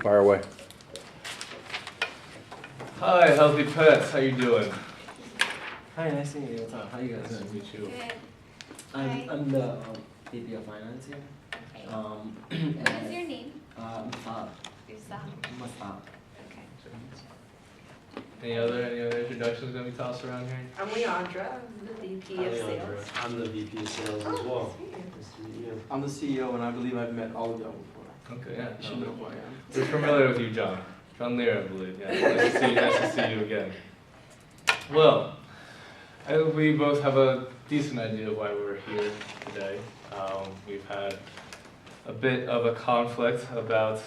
Fire away. Hi, Healthy Pets. How you doing? Hi, nice to meet you. What's up? How you guys Nice to doing? meet you. Good. I'm the VP of Finance here. Okay. What is your name? Musab. Usam. Musab. Okay. Any other introductions gonna be tossed around here? I'm Leandra, I'm the VP of Sales. I'm the VP of Sales as well. Nice to meet you. I'm the CEO, and I believe I've met all of y'all before. Okay, yeah. You should know who I am. We're familiar with you, John. John Lear, I believe. Yeah. Nice to see you. Nice to see you again. Well, I think we both have a decent idea of why we're here today. We've had a bit of a conflict about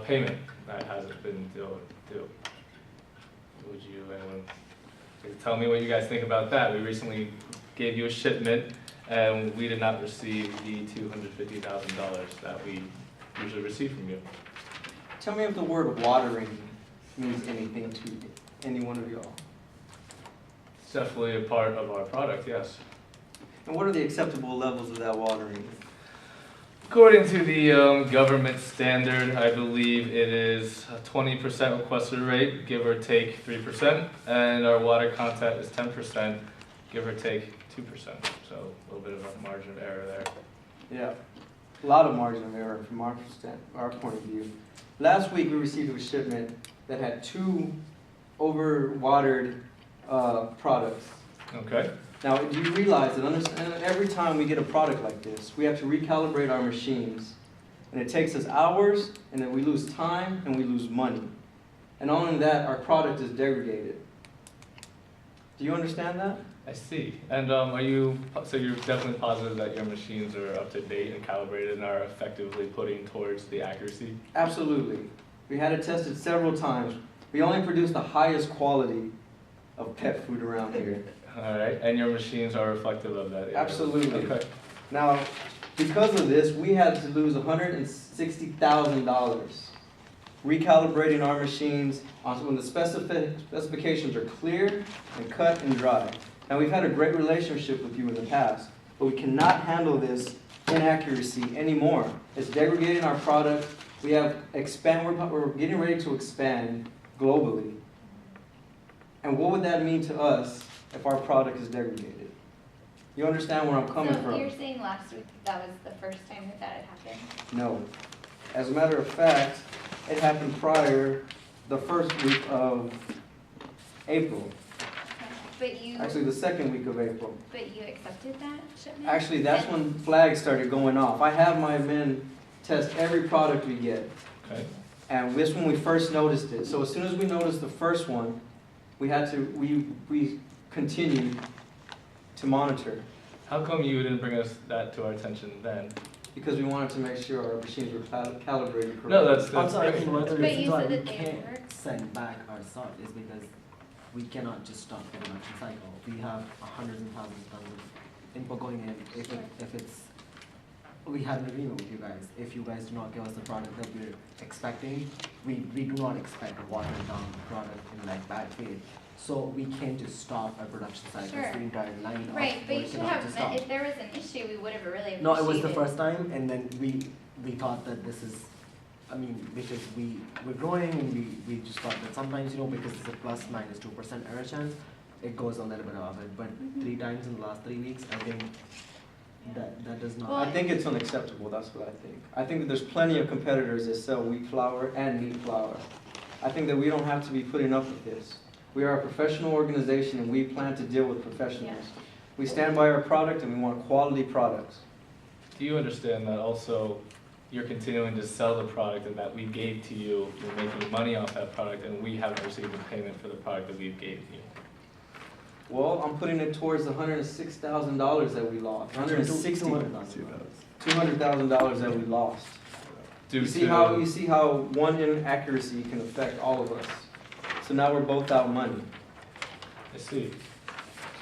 payment that hasn't been due. Would you anyone tell me what you guys think about that? We recently gave you a shipment, and we did not receive the $250,000 that we usually receive from you. Tell me if the word watering means anything to any one of y'all. It's definitely a part of our product, yes. And what are the acceptable levels of that watering? According to the government standard, I believe it is a 20% requested rate, give or take 3%, and our water content is 10%, give or take 2%. So a little bit of a margin of error there. Yeah, a lot of margin of error from our point of view. Last week, we received a shipment that had 2 overwatered products. Okay. Now, do you realize that every time we get a product like this, we have to recalibrate our machines, and it takes us hours, and then we lose time, and we lose money. And not only that, our product is degraded. Do you understand that? I see. And so you're definitely positive that your machines are up to date and calibrated and are effectively putting towards the accuracy? Absolutely. We had it tested several times. We only produce the highest quality of pet food around here. All right, and your machines are reflective of that? Absolutely. Okay. Now, because of this, we had to lose $160,000 recalibrating our machines when the specifications are clear and cut and dry. Now, we've had a great relationship with you in the past, but we cannot handle this inaccuracy anymore. It's degrading our product. We're getting ready to expand globally. And what would that mean to us if our product is degraded? You understand where I'm coming from? So you're saying last week that was the first time that had happened? No. As a matter of fact, it happened prior the first week of April. But you. Actually, the second week of April. But you accepted that shipment? Actually, that's when flags started going off. I have my men test every product we get. Okay. And this when we first noticed it. So as soon as we noticed the first one, we continued to monitor. How come you didn't bring that to our attention then? Because we wanted to make sure our machines were calibrated correctly. No, that's Also, I think one of the But reasons you why said we that they can't work. send back our stuff is because we cannot just stop the production cycle. We have hundreds and thousands of tons of input going in. We had an agreement with you guys. If you guys do not give us the product that we're expecting, we do not expect a watered down product in like bad faith. So we can't just stop our production cycle. Sure. The entire line. Right, but we you should cannot have, just stop. if there was an issue, we would have really appreciated. No, it was the first time, and then we thought that this is, because we're growing, and we just thought that sometimes, because it's a plus minus 2% error chance, it goes a little bit of it. But 3 times in the last 3 weeks, I think that does not. Well, I think it's unacceptable, that's what I think. I think that there's plenty of competitors that sell wheat flour and meat flour. I think that we don't have to be putting up with this. We are a professional organization, and we plan to deal with professionals. Yeah. We stand by our product, and we want quality products. Do you understand that also you're continuing to sell the product and that we gave to you, you're making money off that product, and we haven't received the payment for the product that we gave you? Well, I'm putting it towards the $106,000 that we lost. $200,000 that we lost. You see how one inaccuracy can affect all of us. So now we're both out money. I see.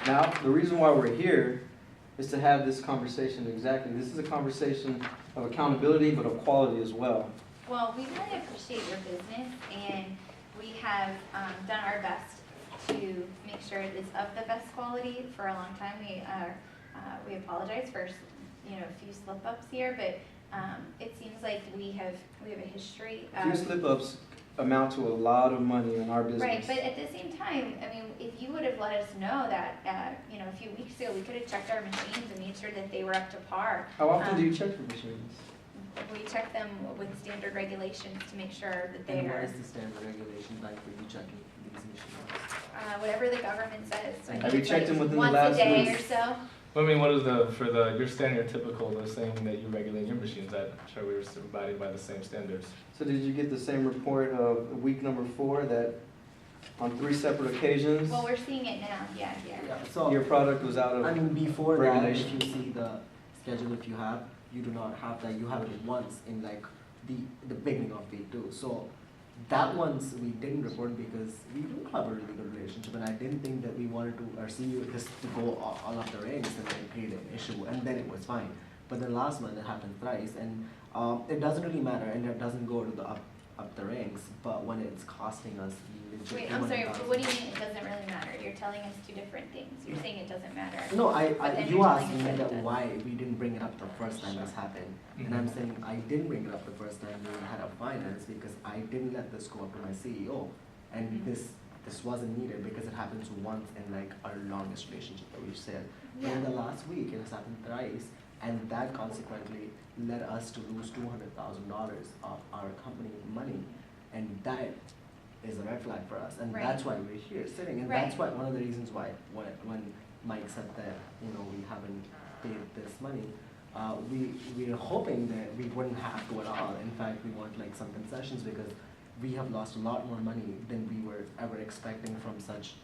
Now, the reason why we're here is to have this conversation exactly. This is a conversation of accountability, but of quality as well. Well, we really appreciate your business, and we have done our best to make sure it is of the best quality for a long time. We apologize for a few slip-ups here, but It seems like we have a history A few of. slip-ups amount to a lot of money in our business. Right, but at the same time, I mean, if you would have let us know that, you know, a few weeks ago, we could have checked our machines and made sure that they were up to par. How often do you check your machines? We check them with standard regulations to make sure that they And what are, is the standard regulation like for you checking these machines? whatever the government says. I Have think you it's checked like them within the once last a day week? or so. I mean, what is your standard typical, the same that you regulate your machines at? I'm sure we were abiding by the same standards. So did you get the same report of week number 4 that on 3 separate occasions, Well, we're seeing it now, yeah, here. Yeah, so, your product was out I of, mean, before that, if regulation. you see the schedule, if you have, you do not have that, you have it once in like the beginning of week 2. So that once we didn't report because we do have a really good relationship, and I didn't think that we wanted to, or see you just to go all of the ranks and then create an issue, and then it was fine. But then last month it happened thrice, and it doesn't really matter, and it doesn't go to the up the ranks, but when it's costing us legit Wait, I'm sorry, $200,000. what do you mean it doesn't really matter? You're telling us two different things. You're saying it doesn't matter. No, But then you you're asked telling me us that that it does. why we didn't bring it up the first time this happened. And I'm saying I didn't bring it up the first time we had a finance because I didn't let this go up to my CEO. And Mhm. this wasn't needed because it happens once in like our longest relationship that we've said. But Yeah. in the last week, it has happened thrice, and that consequently led us to lose $200,000 of our company money. And that is a red flag for us, and Right. that's why we're here sitting, and Right. that's why, one of the reasons why, when Mike said that, you know, we haven't paid this money, we're hoping that we wouldn't have to at all. In fact, we want like some concessions because we have lost a lot more money than we were ever expecting from such,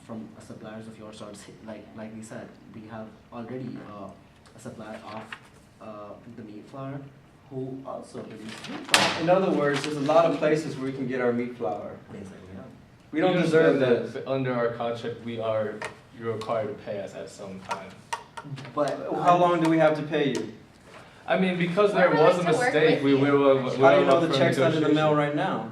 from suppliers of your sorts. Like we said, we have already a supplier of the meat flour who also produces meat flour. in other words, there's a lot of places where we can get our meat flour. Basically, yeah. We don't You deserve understand this. that Under our contract, you're required to pay us at some time. But How long do we have to pay you? I mean, because We're there was a willing to work mistake, with you. How do you know the check's not in the mail right now?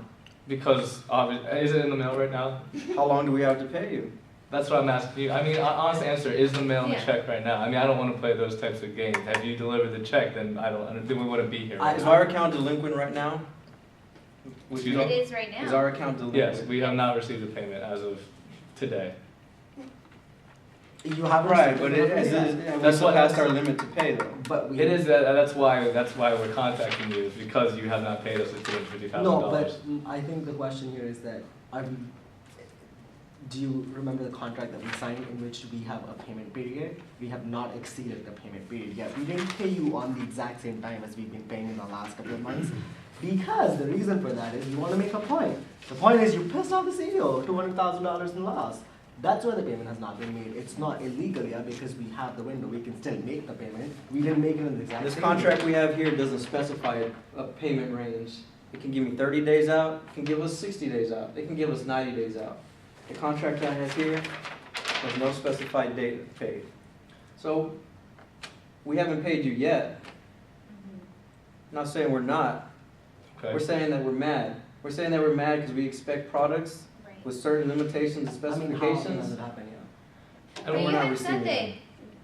Because, is it in the mail right now? How long do we have to pay you? That's what I'm asking you. I mean, honest answer, is the mail in the Yeah. check right now? I mean, I don't want to play those types of games. Have you delivered the check, then then we wouldn't be here. right Is now. our account delinquent right now? Would you Excuse know- It is right Is now. our account delinquent? Yes, we have not received a payment as of today. you haven't. Right, but we That's still what- passed our limit to pay though. But we. It is, that's why we're contacting you, is because you have not paid us the $250,000. No, but I think the question here is that, do you remember the contract that we signed in which we have a payment period? We have not exceeded the payment period yet. We didn't pay you on the exact same time as we've been paying in the last couple of months. Because the reason for that is we want to make a point. The point is you pissed off the CEO, $200,000 in loss. That's why the payment has not been made. It's not illegal yet because we have the window. We can still make the payment. We didn't make it in the exact This same contract day. we have here doesn't specify a payment range. It can give me 30 days out, it can give us 60 days out, it can give us 90 days out. The contract I have here has no specified date of pay. So, we haven't paid you yet. I'm not saying we're not. Okay. We're saying that we're mad. We're saying that we're mad because we expect products Right. with certain limitations and I mean, how often specifications. does it happen, yeah? I But don't you we're not had said receiving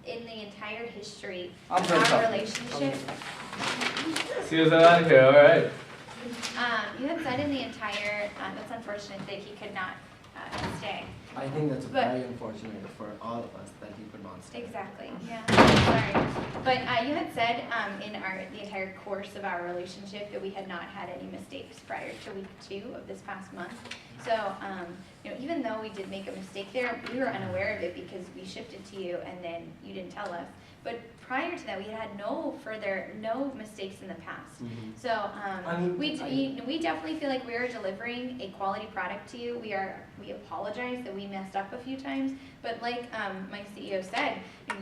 that in the entire history I'm of very our tough. relationship, See us out of here, all right? you had said in the entire, it's unfortunate that he could not stay. I think that's But- very unfortunate for all of us that he could not stay. Exactly, yeah, sorry. But you had said in the entire course of our relationship that we had not had any mistakes prior to week 2 of this past month. So, you know, even though we did make a mistake there, we were unaware of it because we shipped it to you and then you didn't tell us. But prior to that, we had no mistakes in the past. So, I mean, we definitely feel like we are delivering a quality product to you. We apologize that we messed up a few times, but like my CEO said,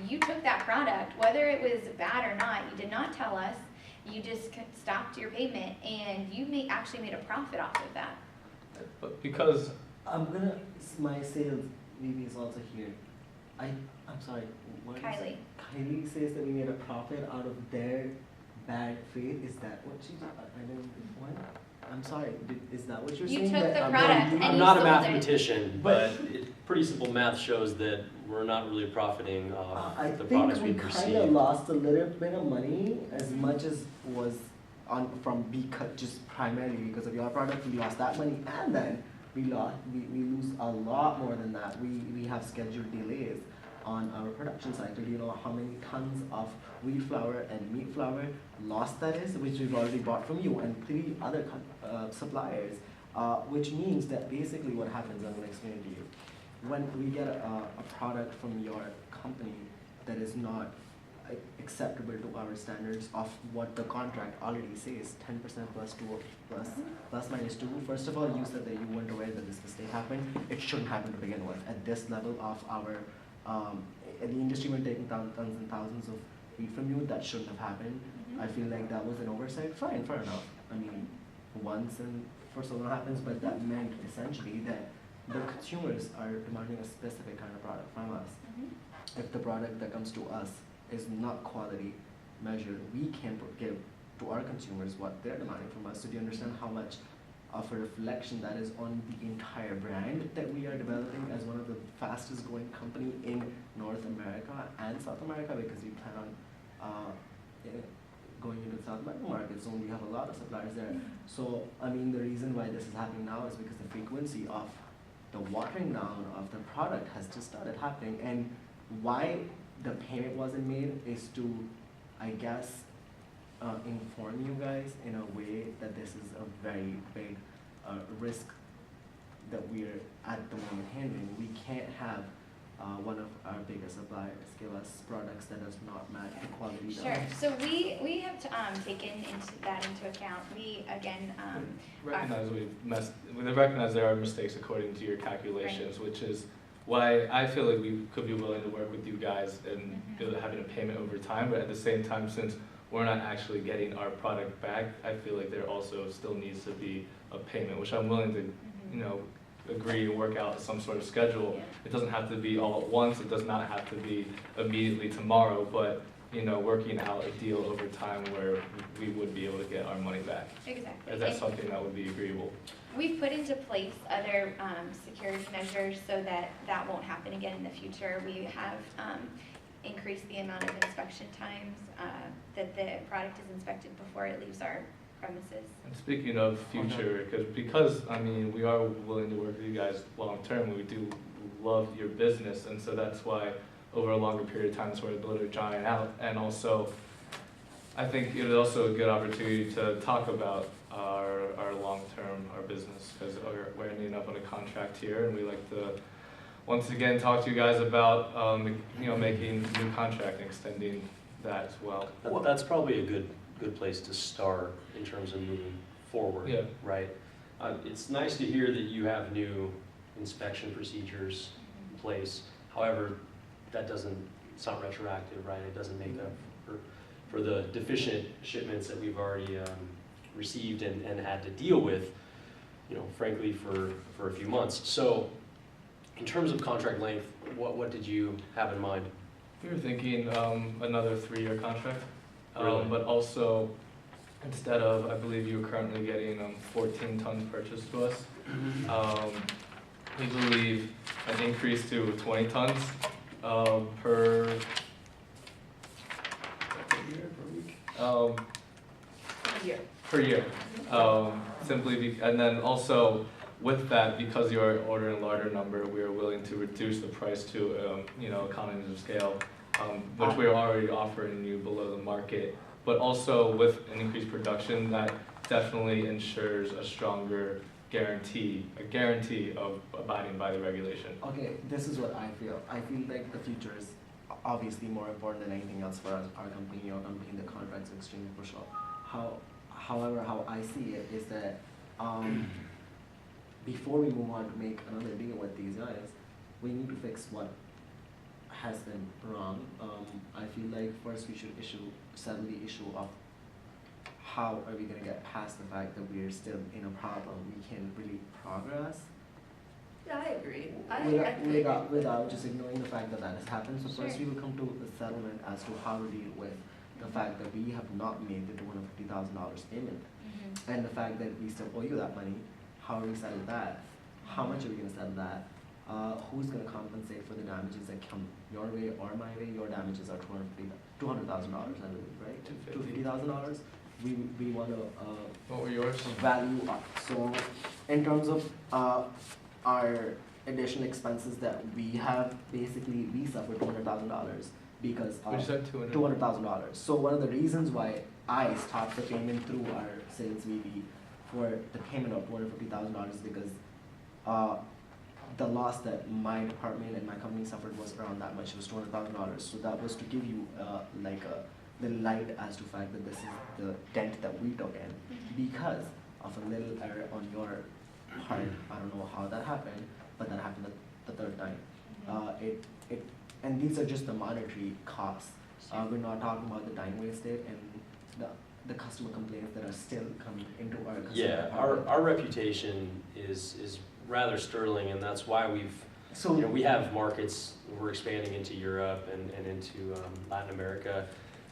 you took that product, whether it was bad or not, you did not tell us. You just stopped your payment, and you actually made a profit off of that. But because, My sales VP is also here. I'm sorry, what is- Kylie. Kylie says that we made a profit out of their bad faith. Is that what she did? I didn't, what? I'm sorry, is that what you're You saying? took That, the no, product you- and I'm you not a sold it. mathematician, But- but pretty simple math shows that we're not really profiting off I the think products we we've kind of received. lost a little bit of money as much as was on from just primarily because of your product. We lost that money, and then we lose a lot more than that. We have scheduled delays on our production cycle. Do you know how many tons of wheat flour and meat flour lost that is, which we've already bought from you and 3 other suppliers, which means that basically what happens, I'm going to explain to you. When we get a product from your company that is not acceptable to our standards of what the contract already says, 10% plus 2 plus minus 2. First of all, you said that you weren't aware that this mistake happened. It shouldn't happen to begin with. At this level of our, the industry when taking thousands and thousands of wheat from you, that shouldn't have happened. I feel like that was an oversight. Fine, fair enough. I mean, once and for so long happens, but that meant essentially that the consumers are demanding a specific kind of product from us. If the product that comes to us is not quality measured, we can't give to our consumers what they're demanding from us. So do you understand how much of a reflection that is on the entire brand that we are developing as one of the fastest growing company in North America and South America, because we plan on going into the South American market soon. We have a lot of suppliers there. So I mean, the reason why this is happening now is because the frequency of the watering down of the product has just started happening, and why the payment wasn't made is to, I guess, inform you guys in a way that this is a very big risk that we're at the moment handling. We can't have one of our biggest suppliers give us products that does not match the quality. Sure, so we have taken that into account. We, again, We recognize there are mistakes according to your calculations, which is why I feel like we could be willing to work with you guys and having a payment over time, but at the same time, since we're not actually getting our product back, I feel like there also still needs to be a payment, which I'm willing to, you know, agree and work out some sort of schedule. It doesn't have to be all at once, it does not have to be immediately tomorrow, but you know, working out a deal over time where we would be able to get our money back. Exactly. Is that something that would be agreeable? We've put into place other security measures so that that won't happen again in the future. We have increased the amount of inspection times that the product is inspected before it leaves our premises. And speaking of future, because I mean, we are willing to work with you guys long term, we do love your business, and so that's why over a longer period of time, that's where the builder drawing out. And also, I think it is also a good opportunity to talk about our long-term, our business, because we're ending up on a contract here, and we like to, once again, talk to you guys about, you know, making new contract and extending that as well. That's probably a good place to start in terms of moving forward, Yeah. right? It's nice to hear that you have new inspection procedures in place. However, it's not retroactive, right? It doesn't make up for the deficient shipments that we've already received and had to deal with, you know, frankly, for a few months. So in terms of contract length, what did you have in mind? We were thinking another 3-year contract, Really? but also instead of, I believe you're currently getting 14 tons purchased to us, we believe an increase to 20 tons per year, per week? Per year. And then also with that, because you're ordering a larger number, we are willing to reduce the price to, you know, economies of scale, which we are already offering you below the market. But also with an increased production, that definitely ensures a stronger guarantee of abiding by the regulation. Okay, this is what I feel. I feel like the future is obviously more important than anything else for us, our company, your company. The contract's extremely crucial. However, how I see it is that before we move on to make another deal with these guys, we need to fix what has been wrong. I feel like first we should settle the issue of how are we going to get past the fact that we're still in a problem. We can't really progress Yeah, I agree. without just ignoring the fact that that has happened. So first we will come to a settlement as to how to deal with the fact that we have not made the $250,000 payment, and the fact that we still owe you that money. How are we settle that? How much are we going to settle that? who's gonna compensate for the damages that come your way or my way? Your damages are $200,000, I believe, right? $250,000. We want to What were yours? value up. So in terms of our additional expenses that we have, basically we suffer $200,000 because Which of said 200. $200,000. So one of the reasons why I stopped the payment through our sales VP for the payment of $250,000 is because the loss that my department and my company suffered was around that much. It was $200,000. So that was to give you the light as to fact that this is the dent that we took in because of a little error on your part. I don't know how that happened, but that happened the third time. And these are just the monetary costs. We're not talking about the time wasted and the customer complaints that are still coming into our customer Yeah, department. our reputation is rather sterling, and that's why we've, So we have markets, we're expanding into Europe and into Latin America.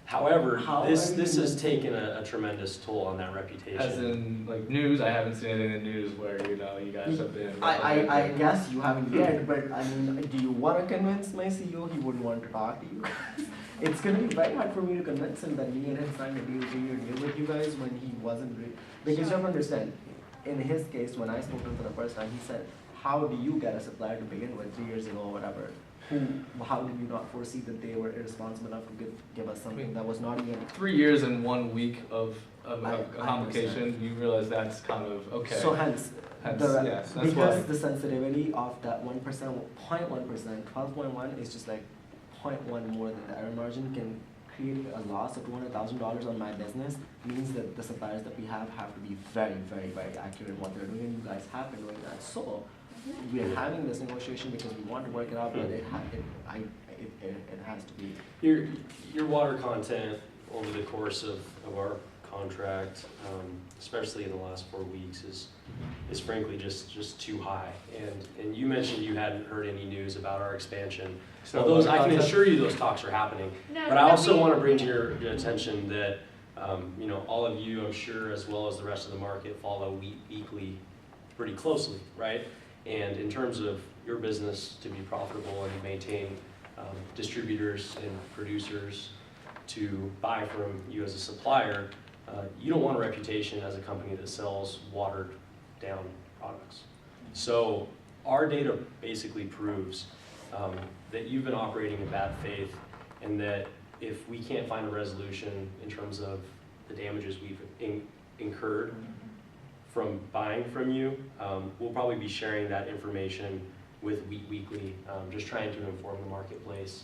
However, How this are you has maintaining- taken a tremendous toll on that reputation. As in, like, news, I haven't seen anything in the news where, you guys have been. I guess you haven't yet, but I mean, do you want to convince my CEO he wouldn't want to talk to you guys? It's going to be very hard for me to convince him that me and him signed a deal with you guys when he wasn't because you have to understand, in his case, when I spoke to him for the first time, he said, how do you get a supplier to begin with 3 years ago or whatever? How did you not foresee that they were irresponsible enough to give us something that was not even 3 years and 1 week of I complication, you realize that's kind of, okay. So hence, Hence, the, yes, that's because why. the sensitivity of that 1%, 0.1%, 12.1 is just like 0.1 more than the error margin can create a loss of $200,000 on my business, means that the suppliers that we have to be very, very, very accurate in what they're doing, and you guys have been doing that. So we're having this negotiation because we want to work it out, but it has to be. Your water content over the course of our contract, especially in the last 4 weeks, is frankly just too high. And you mentioned you hadn't heard any news about our expansion. So Well, those, I can content- assure you those talks are happening. No, But no, I also we- want to bring to your attention that, all of you, I'm sure, as well as the rest of the market, follow weekly pretty closely, right? And in terms of your business to be profitable and maintain distributors and producers to buy from you as a supplier, you don't want a reputation as a company that sells watered down products. So our data basically proves that you've been operating in bad faith, and that if we can't find a resolution in terms of the damages we've incurred from buying from you, we'll probably be sharing that information with Weekly, just trying to inform the marketplace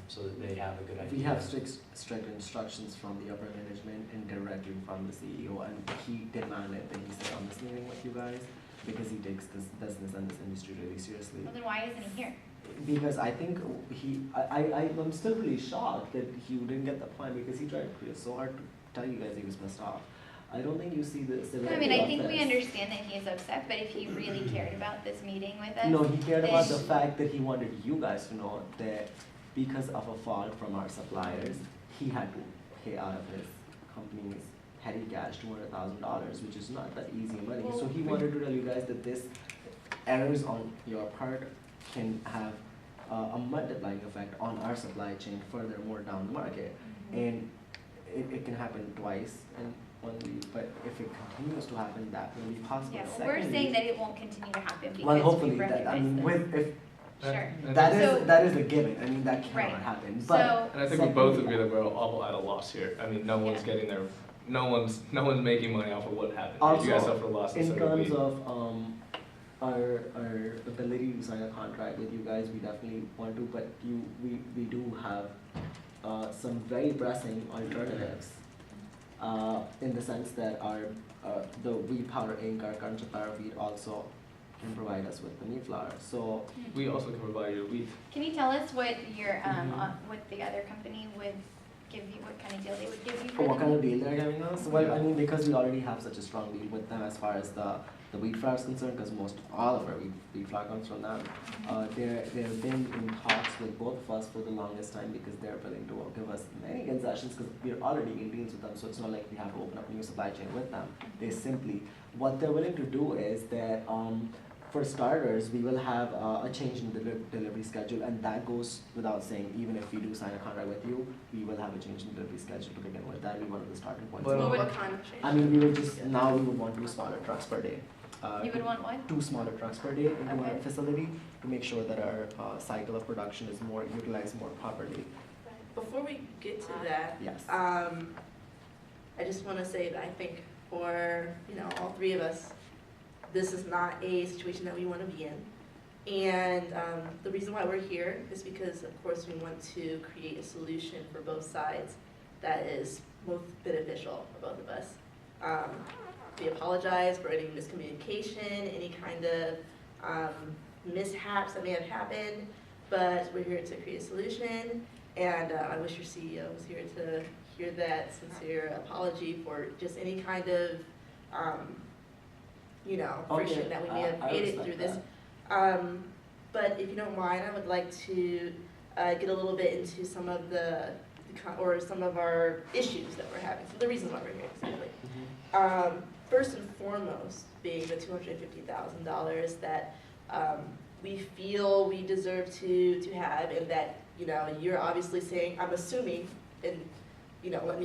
so that they have a good idea. We have strict instructions from the upper management and directly from the CEO, and he demanded that he sit on this meeting with you guys because he takes this business and this industry really seriously. Well, then why isn't he here? Because I think I'm still really shocked that he didn't get the point, because he tried so hard to tell you guys he was pissed off. I don't think you see the severity I mean, I of think we this. understand that he is upset, but if he really cared about this meeting with us. No, he cared about the then- fact that he wanted you guys to know that because of a fault from our suppliers, he had to pay out of his company's petty cash $200,000, which is not that easy money. So he wanted to tell you guys that this errors on your part can have a multiplying effect on our supply chain furthermore down the market. And it can happen twice in 1 week, but if it continues to happen, that will be possible. Yeah, well, we're saying Secondly, that it won't continue to happen well, because we hopefully that, I recognize mean, this. with, if Sure. And that is a given, I mean, that cannot Right. happen, So, but. And I think we both secondly, agree that we're all at a loss here. I mean, no one's Yeah. getting their, no one's making money off of what happened. Also, You guys suffered a loss In instead of we. terms of our ability to sign a contract with you guys, we definitely want to, but we do have some very pressing alternatives. In the sense that the wheat powder Inc., our current supplier of wheat, also can provide us with the meat flour. So We also can provide you wheat. can you tell us what your, Mhm. what the other company would give you, what kind of deal they would give you for what the kind of deal they're giving us? Well, I mean, because we already have such a strong deal with them as far as the wheat flour is concerned, because all of our wheat flour comes from them. They've been in talks with both of us for the longest time, because they're willing to give us many concessions, because we're already in deals with them, so it's not like we have to open up a new supply chain with them. They simply, what they're willing to do is that for starters, we will have a change in the delivery schedule, and that goes without saying. Even if we do sign a contract with you, we will have a change in delivery schedule to begin with. That will be one of the starting points. Well, What kind of change? I mean, we would just now we would want 2 smaller trucks per day. You would want what? 2 smaller trucks per day into our Okay. facility to make sure that our cycle of production is more utilized more properly. Before we get to that, Yes. I just want to say that I think for, all three of us, this is not a situation that we want to be in. And the reason why we're here is because, of course, we want to create a solution for both sides that is most beneficial for both of us. We apologize for any miscommunication, any kind of mishaps that may have happened, but we're here to create a solution. And I wish your CEO was here to hear that sincere apology for just any kind of, friction that we may have I created respect through this. that. But if you don't mind, I would like to get a little bit into some of some of our issues that we're having, some of the reasons why we're here, exactly. First and foremost, being the $250,000 that we feel we deserve to have, and that you're obviously saying, I'm assuming, and let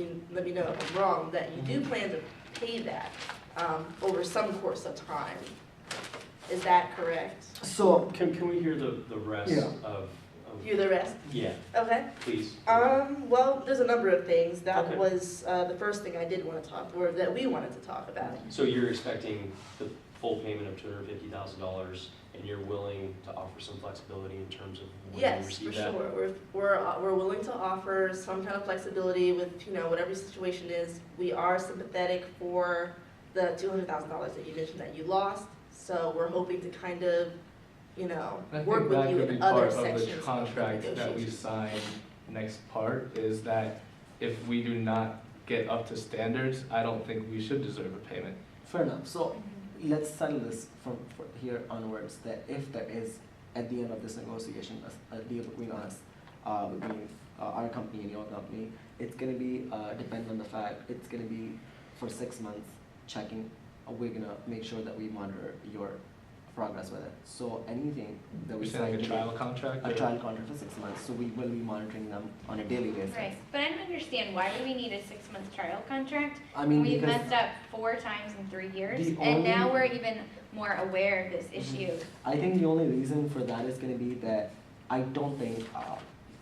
me know if I'm wrong, that you do plan to pay that over some course of time. Is that correct? So, Can we hear the rest Yeah. of? You the rest? Yeah, Okay. please. Well, there's a number of things. That Okay. was the first thing I did want to that we wanted to talk about. So you're expecting the full payment of $250,000, and you're willing to offer some flexibility in terms of when you Yes, receive for that? sure. We're willing to offer some kind of flexibility with, whatever your situation is. We are sympathetic for the $200,000 that you mentioned that you lost. So we're hoping to kind of, I work think with that you could be in part other of sections the of the contract that we negotiations. sign. Next part is that if we do not get up to standards, I don't think we should deserve a payment. fair enough. So, let's settle this from here onwards, that if there is, at the end of this negotiation, a deal between us, between our company and your company, it's gonna be, depend on the fact, it's gonna be for 6 months checking. We're gonna make sure that we monitor your progress with it. So anything that we We say sign like a today- trial contract? a or- trial contract for 6 months, so we will be monitoring them on a daily basis. Right, but I don't understand, why do we need a 6-month trial contract? I mean, We've because messed up 4 times in 3 years, The and now only- we're even more aware of this issue. I think the only reason for that is gonna be that I don't think,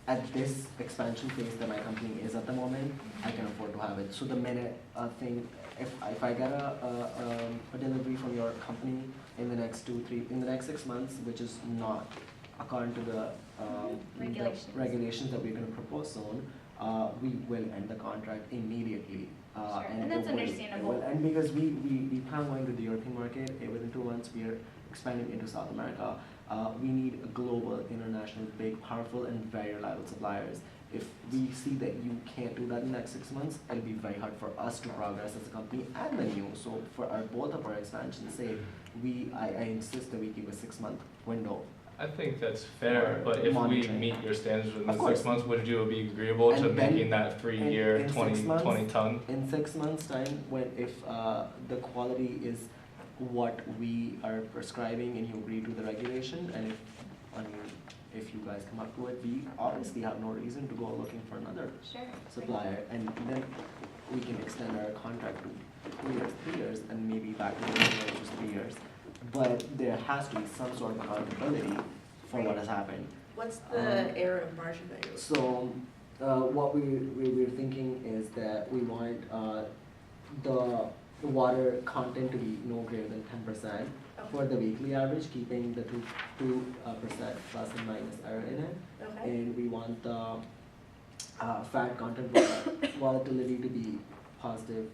at this expansion phase that my company is at the moment, I can afford to have it. So the minute if I get a delivery from your company in the next 6 months, which is not according to the Regulations. regulations that we're gonna propose soon, we will end the contract immediately. Sure, and that's it will- understandable. It will end because we plan on going to the European market. Within 2 months, we are expanding into South America. We need a global, international, big, powerful, and very reliable suppliers. If we see that you can't do that in the next 6 months, it'll be very hard for us to progress as a company and then you. So for both of our expansion's sake, I insist that we keep a 6-month window. I think that's fair, but if we Monitoring. meet your standards within Of the course. 6 months, would you be agreeable to And then- making that 3-year, in 20 6 months- 20 ton? In 6 months' time, if the quality is what we are prescribing and you agree to the regulation, and if you guys come up to it, we obviously have no reason to go looking for another Sure. supplier, and then we can extend our contract to 2 years, 3 years, and maybe back to the original, which was 3 years. But there has to be some sort of accountability for what has happened. What's the error of margin that you're So, what we're thinking is that we want the water content to be no greater than 10% for the weekly average, keeping the 2% plus and minus error in it. Okay. And we want the fat content volatility to be positive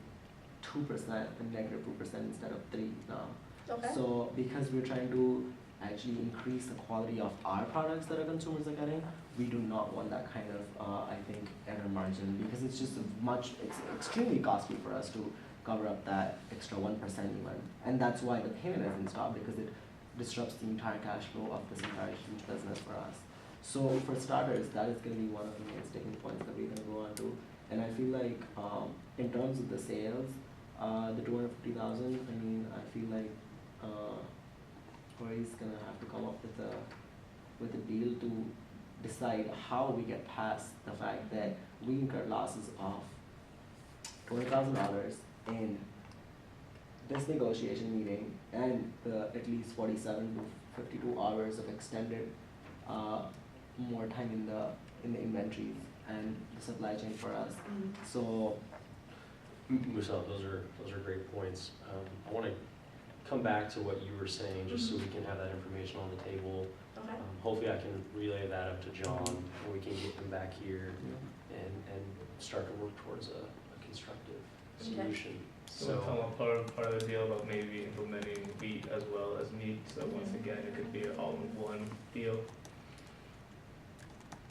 2% and negative 2% instead of 3 now. Okay. So because we're trying to actually increase the quality of our products that our consumers are getting, we do not want that kind of, I think, error margin, because it's just it's extremely costly for us to cover up that extra 1% even. And that's why the payment hasn't stopped, because it disrupts the entire cash flow of this entire huge business for us. So for starters, that is going to be one of the main sticking points that we're going to go on to. And I feel like in terms of the sales, the 250,000, I mean, I feel like Corey's gonna have to come up with a deal to decide how we get past the fact that we incurred losses of $20,000 in this negotiation meeting and the at least 47 to 52 hours of extended more time in the inventory and the supply chain for us. So Musa, those are great points. I want to come back to what you were saying, just so we can have that information on the table. Okay. Hopefully I can relay that up to John, and we can get him back here and start to work towards a constructive Okay. solution. So part of the deal about maybe implementing wheat as well as meat, so once again, it could be an all-in-one deal.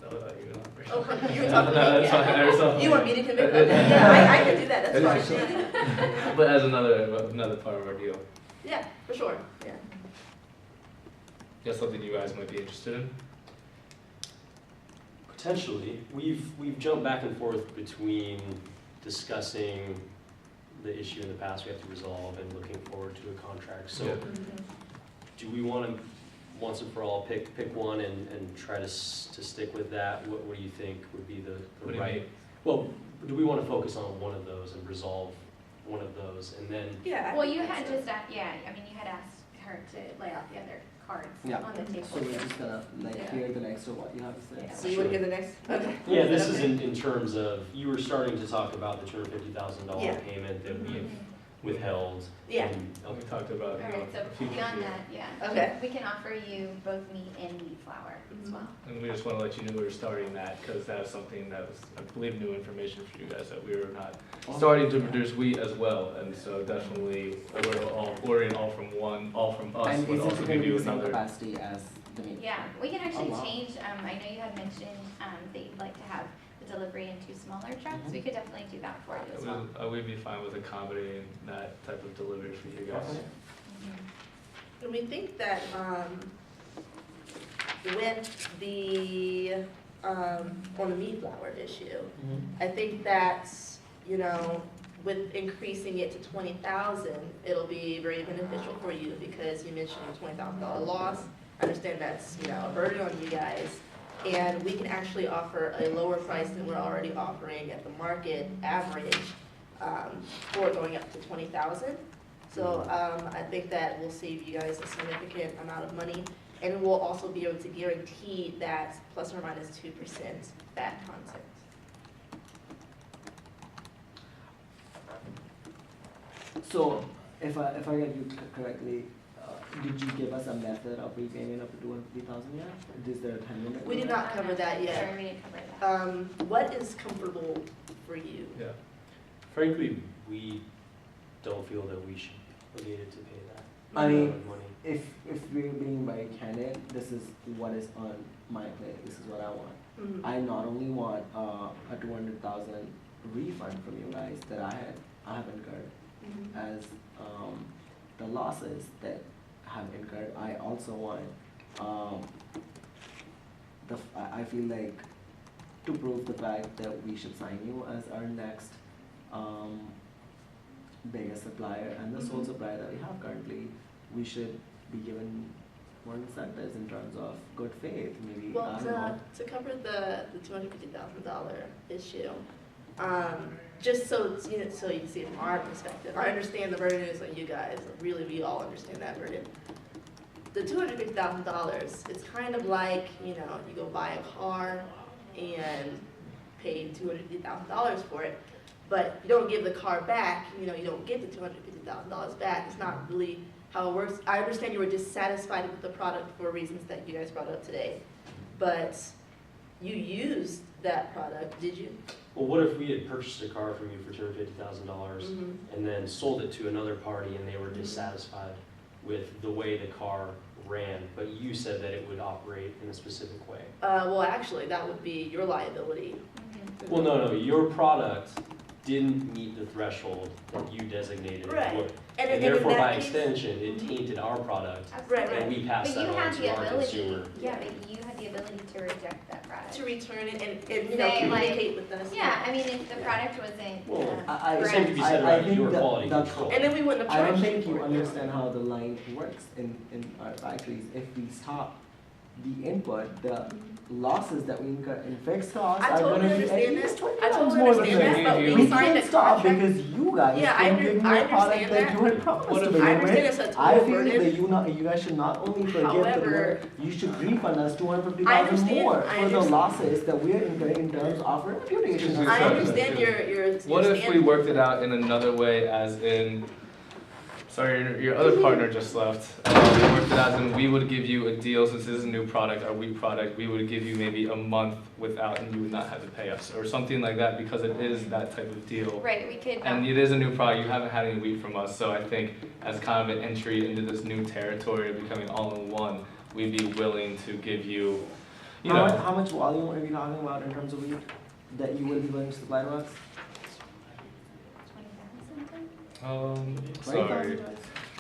Oh, you know. Oh, you were talking about, That's fine, I was talking- You want me to convict? Okay, yeah, I can do that, that's fine. But as another part of our deal. Yeah, for sure, yeah. That's something you guys might be interested in? Potentially, we've jumped back and forth between discussing the issue in the past we have to resolve and looking forward to a contract. So Yeah. do we want to, once and for all, pick one and try to stick with that? What do you think would be the What do you right? mean? Well, do we want to focus on one of those and resolve one of those, and then Yeah. I Well, think you that's had it. just, I mean, you had asked her to lay out the other cards Yeah. on the table. So we're just gonna like Yeah. hear the next of what you have to say. Yeah. So you wanna give the next? Okay. yeah, this is Okay. in terms of, you were starting to talk about the $250,000 Yeah. payment that we've Mhm. withheld. Yeah. and- We talked about, you know, Alright, so future beyond deal. that, yeah. Okay. We can offer you both meat and wheat flour as Mhm. well. And we just want to let you know we were starting that, because that was something that was, I believe, new information for you guys, that we were not starting to produce wheat as well, and so definitely, we're all ordering all from us, And would is also it give gonna be you the same another. capacity as the meat? Yeah, we can actually wow. change, I know you had mentioned, that you'd like to have the delivery in 2 smaller trucks. Mhm. We could definitely do that for you as well. We'd be fine with accommodating that type of delivery for you guys. Okay. Mhm. And we think that, with the, on the meat flour issue, I think that, you know, with increasing it to 20,000, it'll be very beneficial for you, because you mentioned $20,000 loss. I understand that's, you know, a burden on you guys, and we can actually offer a lower price than we're already offering at the market average, for going up to 20,000. So, I think that will save you guys a significant amount of money, and we'll also be able to guarantee that plus or minus 2% fat content. So, if I get you correctly, did you give us a method of repayment of the 250,000 yet? Is there a time limit? We did not cover that yet. Sorry, we didn't cover that. What is comfortable for you? Yeah. Frankly, we don't feel that we should be needed to pay that I amount mean, of money. if we're being very candid, this is what is on my plate. This is what I want. Mhm. I not only want a 200,000 refund from you guys that I have incurred Mhm. as the losses that have incurred. I also want I feel like to prove the fact that we should sign you as our next biggest supplier and the sole Mhm. supplier that we have currently, we should be given more incentives in terms of good faith, maybe, I Well, don't know. to cover the $250,000 issue, just so, you know, so you can see it from our perspective, I understand the burden is on you guys, really, we all understand that burden. The $250,000, it's kind of like, you know, you go buy a car and pay $250,000 for it, but you don't give the car back, you know, you don't get the $250,000 back, it's not really how it works. I understand you were dissatisfied with the product for reasons that you guys brought up today, but you used that product, did you? Well, what if we had purchased a car from you for $250,000 Mhm. and then sold it to another party and they were dissatisfied with the way the car ran, but you said that it would operate in a specific way? Well, actually, that would be your liability. Mhm. Well, no, your product didn't meet the threshold that you designated it Right. would. And And in therefore, that by case- extension, it tainted our product, Right, and we But passed you that on had to the our ability, consumer. yeah, but you had the ability to reject that product. To return it and you Say, know, like- communicate with us. Yeah, I mean, if the product wasn't, Well, I, the same could be said I about think your the- quality the- control. And then we wouldn't have I don't charged think for you it. understand how the line works in our factories. If we stop the input, the losses that we incur in fixed costs I are totally gonna be at understand least that. 20 I times totally more than understand this. that, but We we We signed can't a stop contract. because you guys Yeah, couldn't give me I a product understand that that. you had promised What to if- begin I understand with. it's a I total feel burden. that you guys should not only forgive the However, work, you should refund us I 250,000 understand- more I for the understand. losses that we're incurring in terms of our reputation. Just I Sorry. understand your What if we standpoint. worked it out in another way, as in, sorry, your other partner just left. We worked it out as in we would give you a deal, since this is a new product, our wheat product, we would give you maybe a month without, and you would not have to pay us, or something like that, because it is that type of deal. right, we could, And it is a new product, you haven't had any wheat from us, so I think as kind of an entry into this new territory of becoming all-in-one, we'd be willing to give you, you know. How much volume are we talking about in terms of wheat that you will be willing to supply to us? 20,000 Sorry,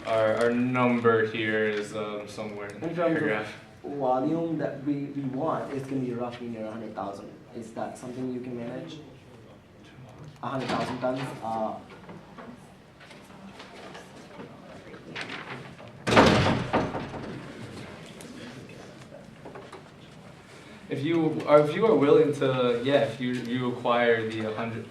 our number here is somewhere in the In terms of- paragraph. Volume that we want is gonna be roughly near 100,000. Is that something you can manage? 100,000 tons, If you are willing to, yeah, if you acquire the 100,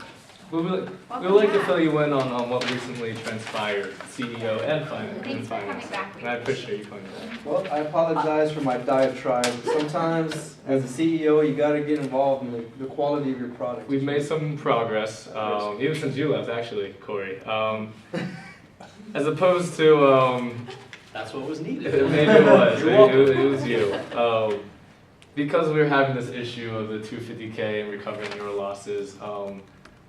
we would like to fill you in on what recently transpired, CEO and finance. Thanks for coming back. And I appreciate you coming back. Well, I apologize for my diatribe. Sometimes, as a CEO, you gotta get involved in the quality of your product. We've made some progress, even since you left, actually, Corey. As opposed to, That's what was needed. maybe it was, You're it was you. Because we were having this issue of the 250K and recovering your losses,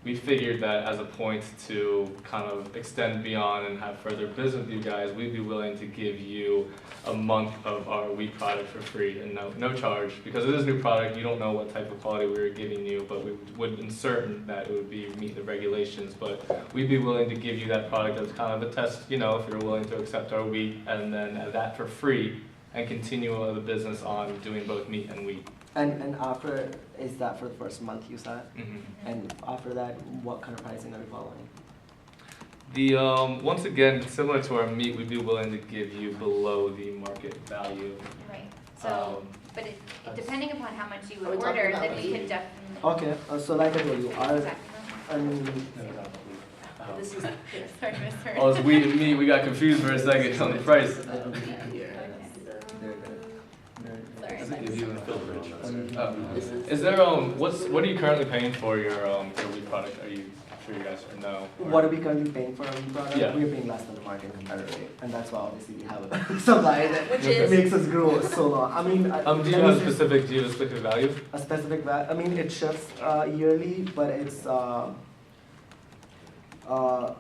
we figured that as a point to kind of extend beyond and have further business with you guys, we'd be willing to give you a month of our wheat product for free and no charge. Because it is a new product, you don't know what type of quality we were giving you, but we would insert that it would be meet the regulations. But we'd be willing to give you that product as kind of a test, you know, if you're willing to accept our wheat, and then that for free, and continue the business on doing both meat and wheat. and after, is that for the first month you said? Mhm. And after that, what kind of pricing are we following? The, once again, similar to our meat, we'd be willing to give you below the market value. Right, so, Um, but depending upon how much you Are would we talking order, about then we meat? could definitely. Okay, so like I told you, our, Exactly. This is, Sorry, Mr. Oh, it's wheat and meat, we got confused for a second on the price. they're good. Sorry. Does it give you a filter on that? this is. Is there, what are you currently paying for your wheat product? Are you, I'm sure you guys know. or- What are we currently paying for our wheat product? Yeah. We're paying less than the market competitor rate, and that's why obviously we have a supply that Which Okay. is, makes us grow so long. I mean, do you let have me a just- specific value? a specific I mean, it shifts yearly, but it's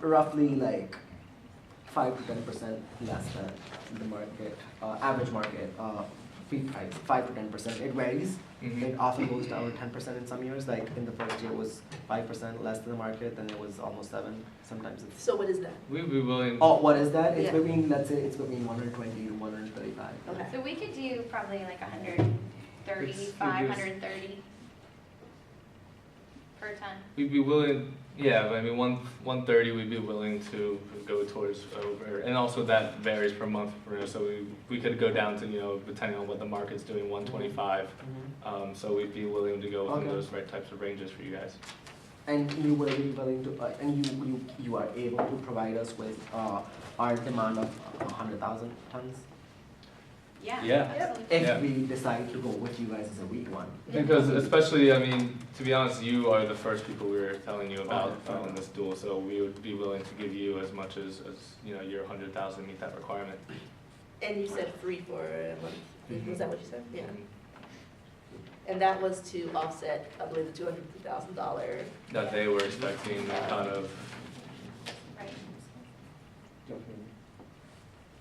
roughly like 5 to 10% less than the market, average market feed price, 5 to 10%. It varies. Mhm. It often goes down to 10% in some years. Like in the first year it was 5% less than the market, then it was almost 7. Sometimes it's. so what is that? We'd be willing. Oh, what is that? It's Yeah. between, let's say, it's between 120 to 135. Okay. So we could do probably like 135, 130 per ton. We'd be willing, yeah, but I mean, 130, we'd be willing to go towards over, and also that varies per month, so we could go down to, you know, depending on what the market's doing, 125. So we'd be willing to go within Okay. those right types of ranges for you guys. And you will be willing to, and you are able to provide us with our demand of 100,000 tons Yeah. Absolutely. if Yeah. we decide to go with you guys as a wheat one. Because especially, I mean, to be honest, you are the first people we were telling you about Okay. this duel, so we would be willing to give you as much as you know, your 100,000 to meet that requirement. And you said free for a month, Mhm. was that what you said? Yeah. And that was to offset, I believe, the $250,000. That they were expecting kind of. Right.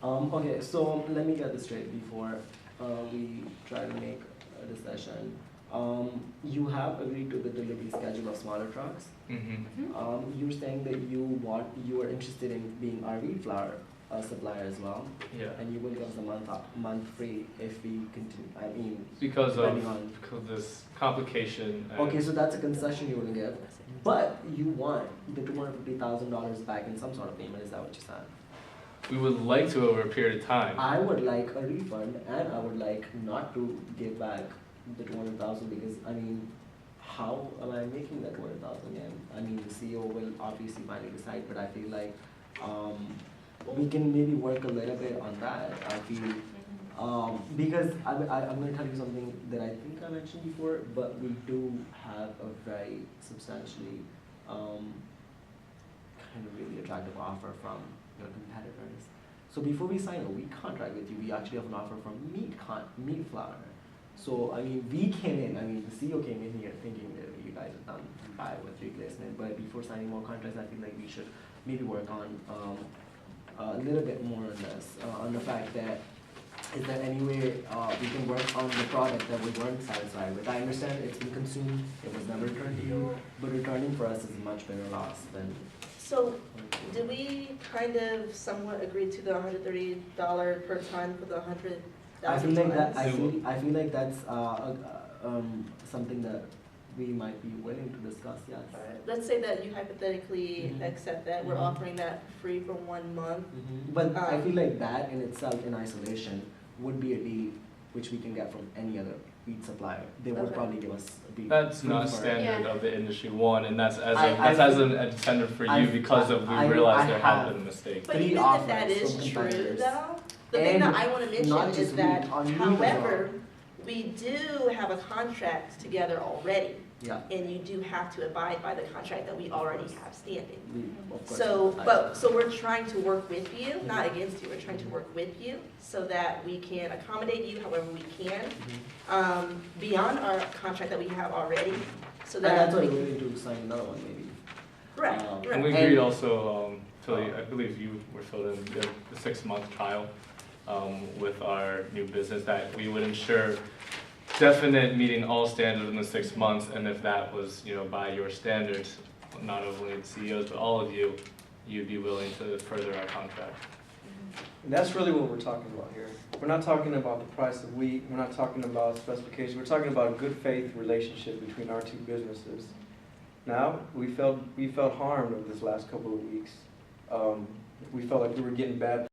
Okay, so let me get this straight before we try to make a decision. You have agreed to the delivery schedule of smaller trucks. Mm-hmm. You're saying that you are interested in being RV flour supplier as well, Yeah. and you will give us a month free if we continue. I mean, Because of depending on. this complication. And Okay, so that's a concession you will give, but you want the $250,000 back in some sort of payment. Is that what you said? we would like to over a period of time. I would like a refund, and I would like not to give back the 200,000 because I mean, how am I making that 200,000 again? I mean, the CEO will obviously finally decide, but I feel like we can maybe work a little bit on that. I feel because I'm going to tell you something that I think I mentioned before, but we do have a very substantially kind of really attractive offer from your competitors. So before we sign a week contract with you, we actually have an offer from Meat Flour. So I mean, we came in. I mean, the CEO came in here thinking that you guys have done buy with replacement. But before signing more contracts, I feel like we should maybe work on a little bit more on this, on the fact that is there any way we can work on the product that we weren't satisfied with? I understand it's been consumed, it was never returned to you, but returning for us is a much bigger loss than. So, did we kind of somewhat agree to the $130 per ton for the 100,000 I feel like that. tons? I feel like that's something that we might be willing to discuss. Yes. Alright, let's say that you hypothetically Mhm. accept that, we're Mhm. offering that free for 1 month. But I feel like that in itself, in isolation, would be a deal which we can get from any other wheat supplier. They would Okay. probably give us a deal. That's free not for it. standard Yeah. of the industry one, and that's as I an incentive for I- you because of we I realized there have- had been a mistake. But Three even if that offers is from true competitors. though, the thing that And I wanna mention not is just that, wheat, on meat as well. however, we do have a contract together already, Yeah. and you do have to abide by the contract that we already have standing. Of course. So, I- so we're trying to work with you, not against you, we're trying to work with you so that we can accommodate you however we can, beyond our contract that we have already, so And that. that's why we we're can- willing to sign another one maybe. Right, And And we right. agreed also, Tilly, I believe you were filled in the 6-month trial with our new business, that we would ensure definite meeting all standards in the 6 months, and if that was, by your standards, not only the CEOs, but all of you, you'd be willing to further our contract. And that's really what we're talking about here. We're not talking about the price of wheat, we're not talking about specifications, we're talking about a good faith relationship between our two businesses. Now, we felt harmed over this last couple of weeks. We felt like we were getting bad